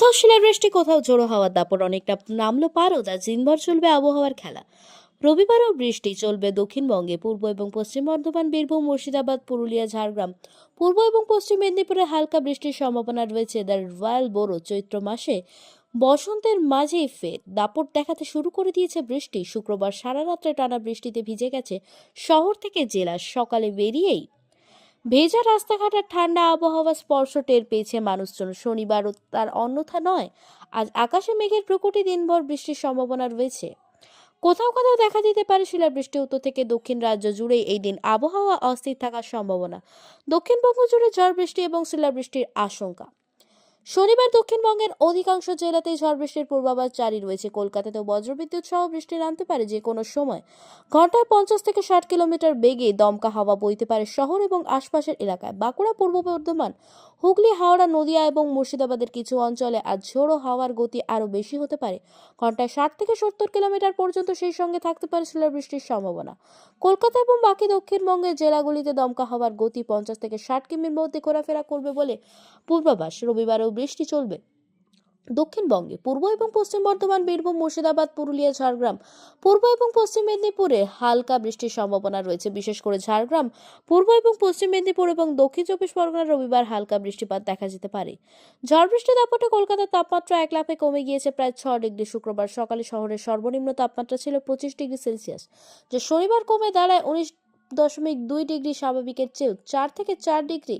কোথাও শিলাবৃষ্টি, কোথাও ঝোড়ো হাওয়ার দাপট, অনেকটা নামলো পারদ। আর দিনভর চলবে আবহাওয়ার খেলা। রবিবারও বৃষ্টি চলবে দক্ষিণবঙ্গে। পূর্ব এবং পশ্চিম বর্ধমান, বীরভূম, মুর্শিদাবাদ, পুরুলিয়া, ঝাড়গ্রাম, পূর্ব এবং পশ্চিম মেদিনীপুরে হালকা বৃষ্টির সম্ভাবনা রয়েছে। দ্য রয়্যাল বোরো চৈত্র মাসে বসন্তের মাঝেই ফের দাপট দেখাতে শুরু করে দিয়েছে বৃষ্টি। শুক্রবার সারা রাত্রে টানা বৃষ্টিতে ভিজে গেছে শহর থেকে জেলা। সকালে বেরিয়েই ভেজা রাস্তাঘাট আর ঠান্ডা আবহাওয়া স্পর্শ টের পেয়েছে মানুষজন। শনিবারও তার অন্যথা নয়। আজ আকাশে মেঘের প্রকৃতি, দিনভর বৃষ্টির সম্ভাবনা রয়েছে। কোথাও কোথাও দেখা দিতে পারে শিলাবৃষ্টি। উত্তর থেকে দক্ষিণ রাজ্য জুড়ে এই দিন আবহাওয়া অস্থির থাকার সম্ভাবনা। দক্ষিণবঙ্গ জুড়ে ঝড় বৃষ্টি এবং শিলাবৃষ্টির আশঙ্কা। শনিবার দক্ষিণবঙ্গের অধিকাংশ জেলাতেই ঝড় বৃষ্টির পূর্বাভাস জারি রয়েছে। কলকাতাতেও বজ্রবিদ্যুৎ সহ বৃষ্টি নামতে পারে যে কোনো সময়। ঘন্টায় 50 থেকে 60 কিলোমিটার বেগে দমকা হাওয়া বইতে পারে শহর এবং আশপাশের এলাকায়। বাঁকুড়া, পূর্ব বর্ধমান, হুগলি, হাওড়া, নদিয়া এবং মুর্শিদাবাদের কিছু অঞ্চলে আজ ঝোড়ো হাওয়ার গতি আরও বেশি হতে পারে। ঘন্টায় 60 থেকে 70 কিলোমিটার পর্যন্ত। সেই সঙ্গে থাকতে পারে শিলাবৃষ্টির সম্ভাবনা। কলকাতা এবং বাকি দক্ষিণবঙ্গের জেলাগুলিতে দমকা হাওয়ার গতি 50 থেকে 60 কিমির মধ্যে ঘোরাফেরা করবে বলে পূর্বাভাস। রবিবারেও বৃষ্টি চলবে দক্ষিণবঙ্গে। পূর্ব এবং পশ্চিম বর্ধমান, বীরভূম, মুর্শিদাবাদ, পুরুলিয়া, ঝাড়গ্রাম, পূর্ব এবং পশ্চিম মেদিনীপুরে হালকা বৃষ্টির সম্ভাবনা রয়েছে। বিশেষ করে ঝাড়গ্রাম, পূর্ব এবং পশ্চিম মেদিনীপুর এবং দক্ষিণ চব্বিশ পরগনায় রবিবার হালকা বৃষ্টিপাত দেখা যেতে পারে। ঝড় বৃষ্টির দাপটে কলকাতার তাপমাত্রা 1 লাফে কমে গিয়েছে প্রায় 6 ডিগ্রি। শুক্রবার সকালে শহরের সর্বনিম্ন তাপমাত্রা ছিল 25 ডিগ্রি সেলসিয়াস, যা শনিবার কমে দাঁড়ায় 19.2 ডিগ্রি, স্বাভাবিকের চেয়েও 4 থেকে 4 ডিগ্রি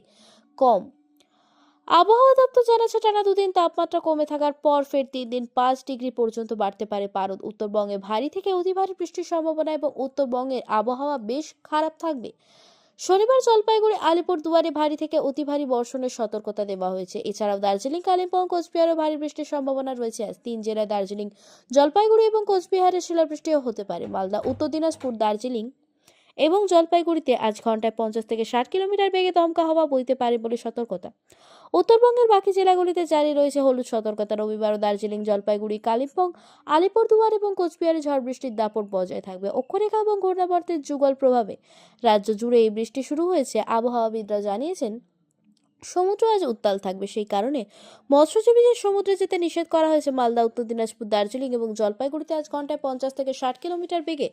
কম। আবহাওয়া দপ্তর জানাচ্ছে টানা দুদিন তাপমাত্রা কমে থাকার পর ফের 3 দিন 5 ডিগ্রি পর্যন্ত বাড়তে পারে পারদ। উত্তরবঙ্গে ভারী থেকে অতি ভারী বৃষ্টির সম্ভাবনা এবং উত্তরবঙ্গের আবহাওয়া বেশ খারাপ থাকবে। শনিবার জলপাইগুড়ি, আলিপুরদুয়ারে ভারী থেকে অতি ভারী বর্ষণের সতর্কতা দেওয়া হয়েছে। এছাড়াও দার্জিলিং, কালিম্পং, কোচবিহারে ভারী বৃষ্টির সম্ভাবনা রয়েছে। আজ 3 জেলায় দার্জিলিং, জলপাইগুড়ি এবং কোচবিহারে শিলাবৃষ্টিও হতে পারে। মালদা, উত্তর দিনাজপুর, দার্জিলিং এবং জলপাইগুড়িতে আজ ঘন্টায় 50 থেকে 60 কিলোমিটার বেগে দমকা হাওয়া বইতে পারে বলে সতর্কতা। উত্তরবঙ্গের বাকি জেলাগুলিতে জারি রয়েছে হলুদ সতর্কতা। রবিবারও দার্জিলিং, জলপাইগুড়ি, কালিম্পং, আলিপুরদুয়ার এবং কোচবিহারে ঝড় বৃষ্টির দাপট বজায় থাকবে। অক্ষরেখা এবং ঘূর্ণাবর্তের যুগল প্রভাবে রাজ্য জুড়ে এই বৃষ্টি শুরু হয়েছে। আবহাওয়াবিদরা জানিয়েছেন সমুদ্র আজ উত্তাল থাকবে। সেই কারণে মৎস্যজীবীদের সমুদ্রে যেতে নিষেধ করা হয়েছে। মালদা, উত্তর দিনাজপুর, দার্জিলিং এবং জলপাইগুড়িতে আজ ঘন্টায় 50 থেকে 60 কিলোমিটার বেগে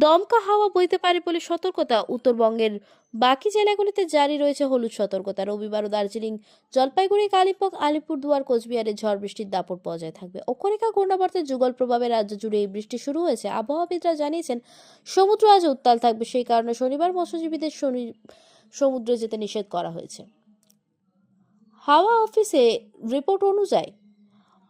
দমকা হাওয়া বইতে পারে বলে সতর্কতা। উত্তরবঙ্গের বাকি জেলাগুলিতে জারি রয়েছে হলুদ সতর্কতা। রবিবারও দার্জিলিং, জলপাইগুড়ি, কালিম্পং, আলিপুরদুয়ার, কোচবিহারে ঝড় বৃষ্টির দাপট বজায় থাকবে। অক্ষরেখা ঘূর্ণাবর্তের যুগল প্রভাবে রাজ্য জুড়ে এই বৃষ্টি শুরু হয়েছে। আবহাওয়াবিদরা জানিয়েছেন সমুদ্র আজ উত্তাল থাকবে। সেই কারণে শনিবার মৎস্যজীবীদের সমুদ্রে যেতে নিষেধ করা হয়েছে। হাওয়া অফিসে রিপোর্ট অনুযায়ী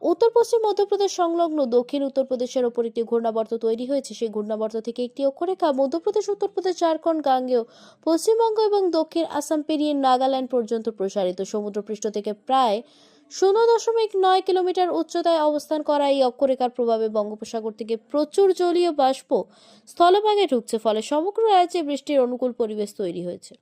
উত্তর পশ্চিম মধ্যপ্রদেশ সংলগ্ন দক্ষিণ উত্তরপ্রদেশের ওপর একটি ঘূর্ণাবর্ত তৈরি হয়েছে। সেই ঘূর্ণাবর্ত থেকে একটি অক্ষরেখা মধ্যপ্রদেশ, উত্তরপ্রদেশ, ঝাড়খণ্ড, গাঙ্গেয়, পশ্চিমবঙ্গ এবং দক্ষিণ আসাম পেরিয়ে নাগাল্যান্ড পর্যন্ত প্রসারিত। সমুদ্রপৃষ্ঠ থেকে প্রায় 0.9 কিলোমিটার উচ্চতায় অবস্থান করা এই অক্ষরেখার প্রভাবে বঙ্গোপসাগর থেকে প্রচুর জলীয় বাষ্প স্থলভাগে ঢুকছে। ফলে সমগ্র রাজ্যে বৃষ্টির অনুকূল পরিবেশ তৈরি হয়েছে।